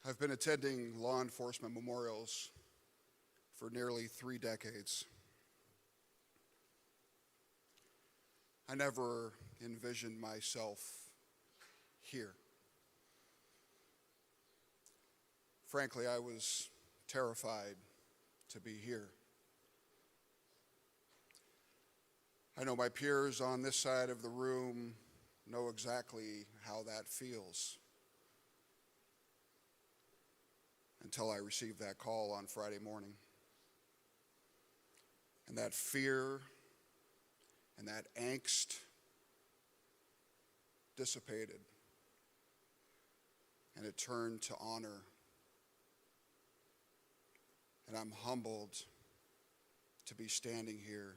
I've been attending law enforcement memorials for nearly 3 decades. I never envisioned myself here. Frankly, I was terrified to be here. I know my peers on this side of the room know exactly how that feels until I received that call on Friday morning. And that fear and that angst dissipated, and it turned to honor. And I'm humbled to be standing here.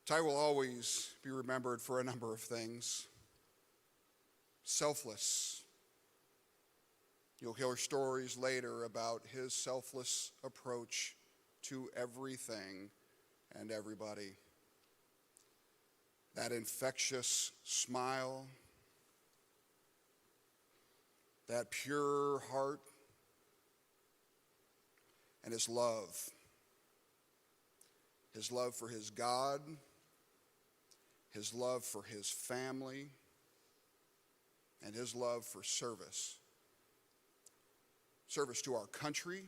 Ty will always be remembered for a number of things. Selfless. You'll hear stories later about his selfless approach to everything and everybody. That infectious smile, that pure heart, and his love for his God, his love for his family, and his love for service. Service to our country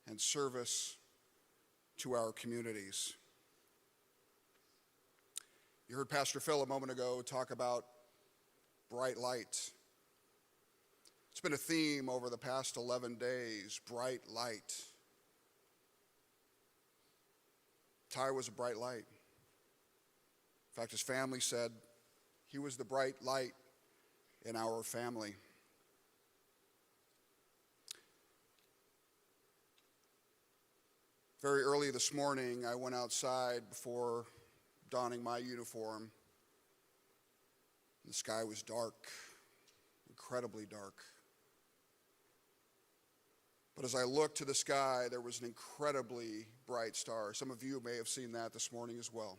and service to our communities. You heard Pastor Phil a moment ago talk about bright light. It's been a theme over the past 11 days, bright light. Ty was a bright light. In fact, his family said he was the bright light in our family. Very early this morning, I went outside before donning my uniform. The sky was dark, incredibly dark. But as I looked to the sky, there was an incredibly bright star. Some of you may have seen that this morning as well.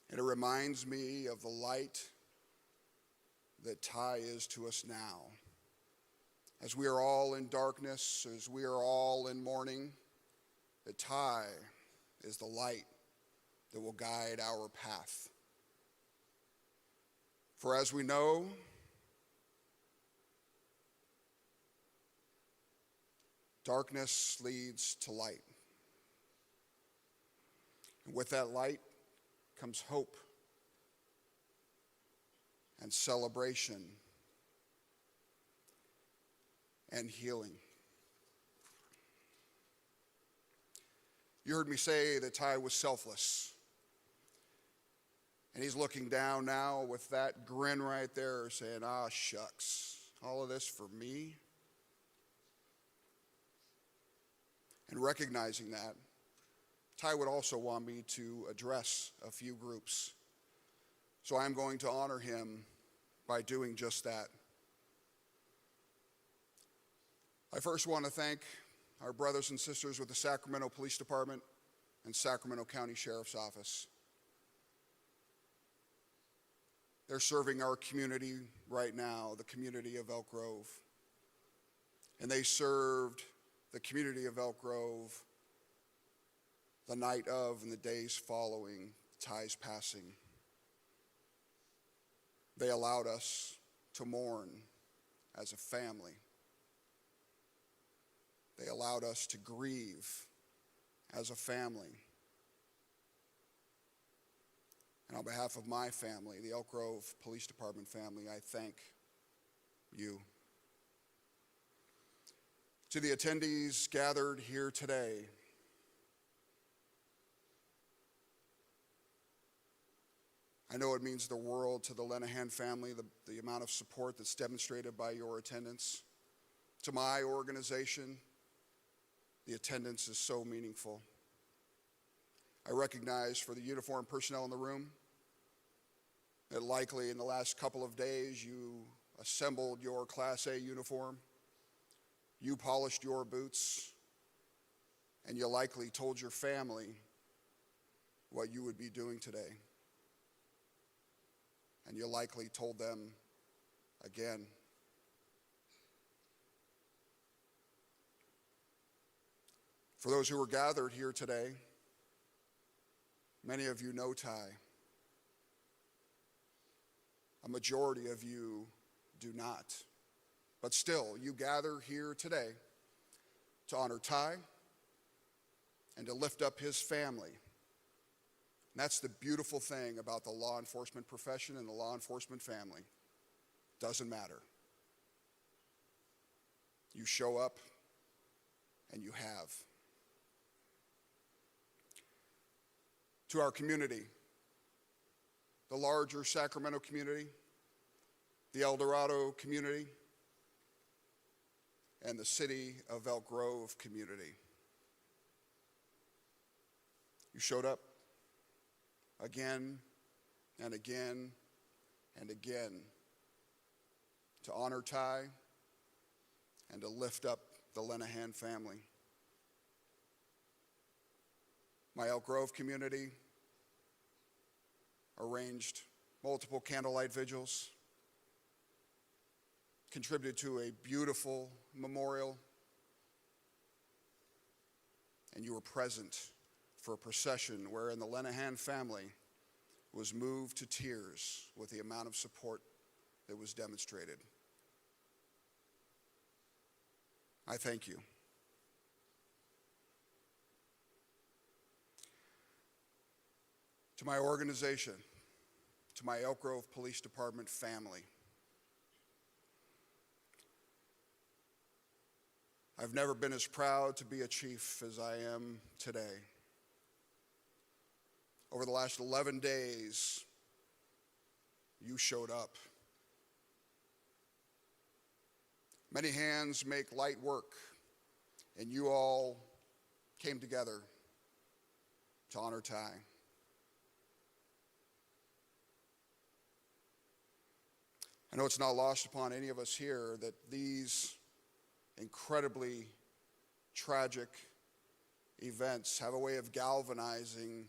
And it reminds me of the light that Ty is to us now. As we are all in darkness, as we are all in mourning, that Ty is the light that will guide our path. For as we know, darkness leads to light. And with that light comes hope and celebration and healing. You heard me say that Ty was selfless. And he's looking down now with that grin right there saying, ah, shucks, all of this for me? And recognizing that, Ty would also want me to address a few groups. So I'm going to honor him by doing just that. I first want to thank our brothers and sisters with the Sacramento Police Department and Sacramento County Sheriff's Office. They're serving our community right now, the community of Elk Grove. And they served the community of Elk Grove the night of and the days following Ty's passing. They allowed us to mourn as a family. They allowed us to grieve as a family. And on behalf of my family, the Elk Grove Police Department family, I thank you. To the attendees gathered here today, I know it means the world to the Lenahan family, the amount of support that's demonstrated by your attendance. To my organization, the attendance is so meaningful. I recognize for the uniformed personnel in the room that likely in the last couple of days you assembled your Class A uniform, you polished your boots, and you likely told your family what you would be doing today. and you likely told them again. For those who are gathered here today, many of you know Ty. A majority of you do not. But still, you gather here today to honor Ty and to lift up his family. And that's the beautiful thing about the law enforcement profession and the law enforcement family. Doesn't matter. You show up, and you have. To our community, the larger Sacramento community, the El Dorado community, and the city of Elk Grove community. You showed up again and again and again to honor Ty and to lift up the Lenahan family. My Elk Grove community arranged multiple candlelight vigils, contributed to a beautiful memorial, and you were present for a procession wherein the Lenahan family was moved to tears with the amount of support that was demonstrated. I thank you. To my organization, to my Elk Grove Police Department family, I've never been as proud to be a chief as I am today. Over the last 11 days, you showed up. Many hands make light work, and you all came together to honor Ty. I know it's not lost upon any of us here that these incredibly tragic events have a way of galvanizing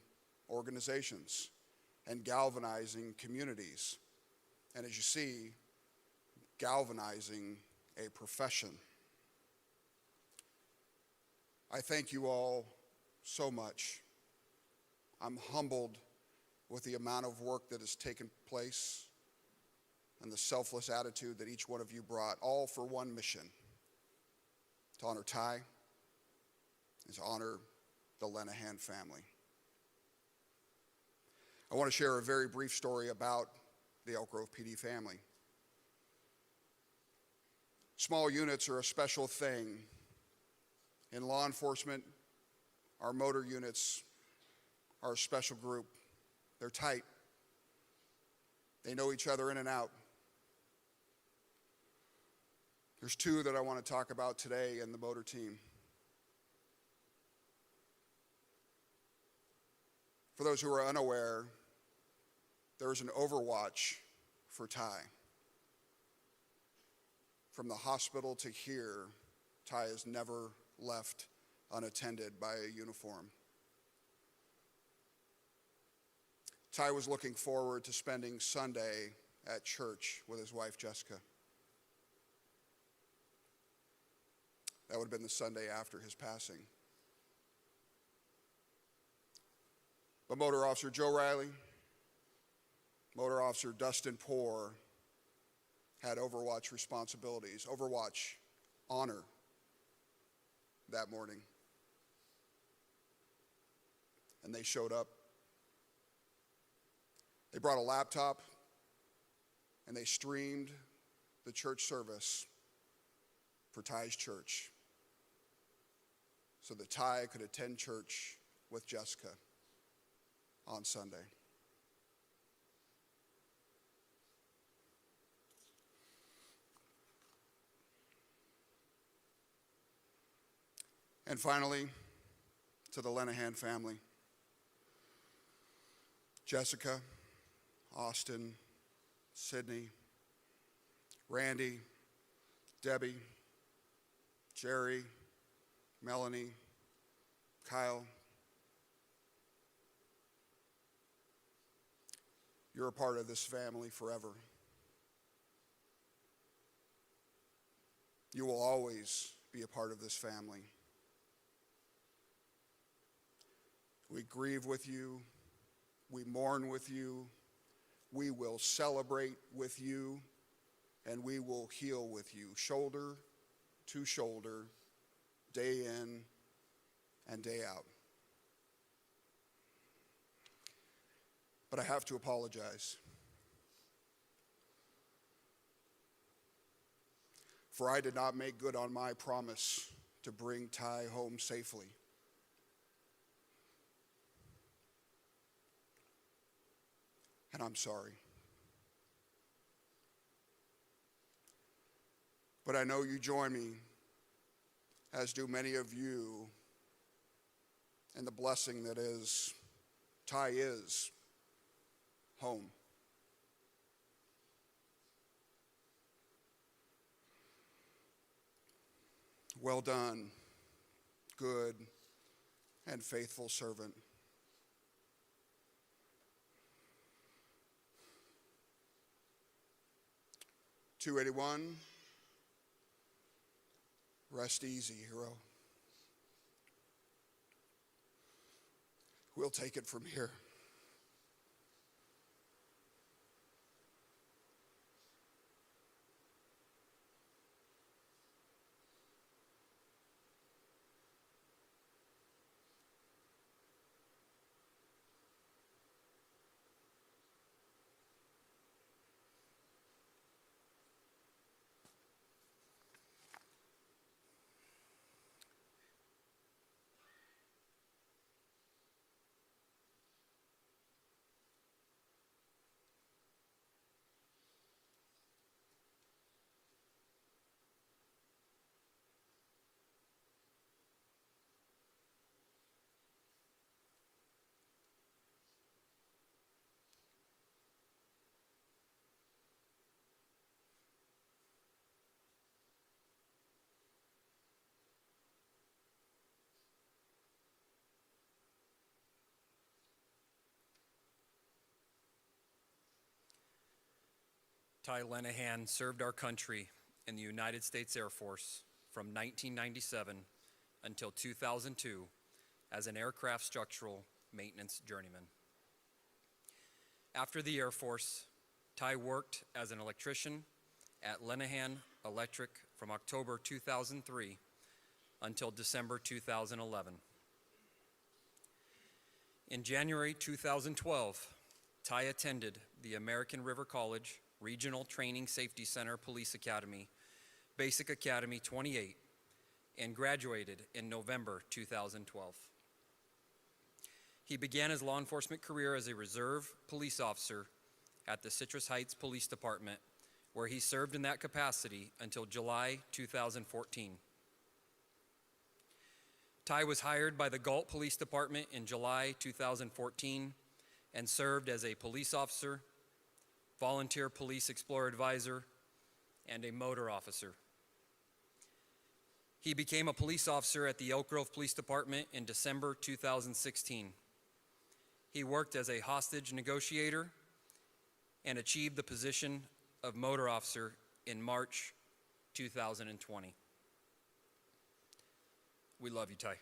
organizations and galvanizing communities. And as you see, galvanizing a profession. I thank you all so much. I'm humbled with the amount of work that has taken place and the selfless attitude that each one of you brought, all for one mission: to honor Ty and to honor the Lenahan family. I want to share a very brief story about the Elk Grove PD family. Small units are a special thing. In law enforcement, our motor units are a special group. They're tight. They know each other in and out. There's two that I want to talk about today in the motor team. For those who are unaware, there is an overwatch for Ty. From the hospital to here, Ty is never left unattended by a uniform. Ty was looking forward to spending Sunday at church with his wife, Jessica. That would have been the Sunday after his passing. But Motor Officer Joe Riley, Motor Officer Dustin Poore had Overwatch responsibilities, Overwatch honor that morning. And they showed up. They brought a laptop and they streamed the church service for Ty's church so that Ty could attend church with Jessica on Sunday. And finally, to the Lenahan family, Jessica, Austin, Sydney, Randy, Debbie, Jerry, Melanie, Kyle. You're a part of this family forever. You will always be a part of this family. We grieve with you. We mourn with you. We will celebrate with you. And we will heal with you, shoulder to shoulder, day in and day out. But I have to apologize. For I did not make good on my promise to bring Ty home safely. And I'm sorry. But I know you join me, as do many of you, in the blessing that is, Ty is home. Well done, good and faithful servant. $281, rest easy, hero. We'll take it from here. Ty Lenahan served our country in the United States Air Force from 1997 until 2002 as an aircraft structural maintenance journeyman. After the Air Force, Ty worked as an electrician at Lenahan Electric from October 2003 until December 2011. In January 2012, Ty attended the American River College Regional Training Safety Center Police Academy, Basic Academy 28, and graduated in November 2012. He began his law enforcement career as a reserve police officer at the Citrus Heights Police Department, where he served in that capacity until July 2014. Ty was hired by the Galt Police Department in July 2014 and served as a police officer, volunteer police explorer advisor, and a motor officer. He became a police officer at the Elk Grove Police Department in December 2016. He worked as a hostage negotiator and achieved the position of motor officer in March 2020. We love you, Ty.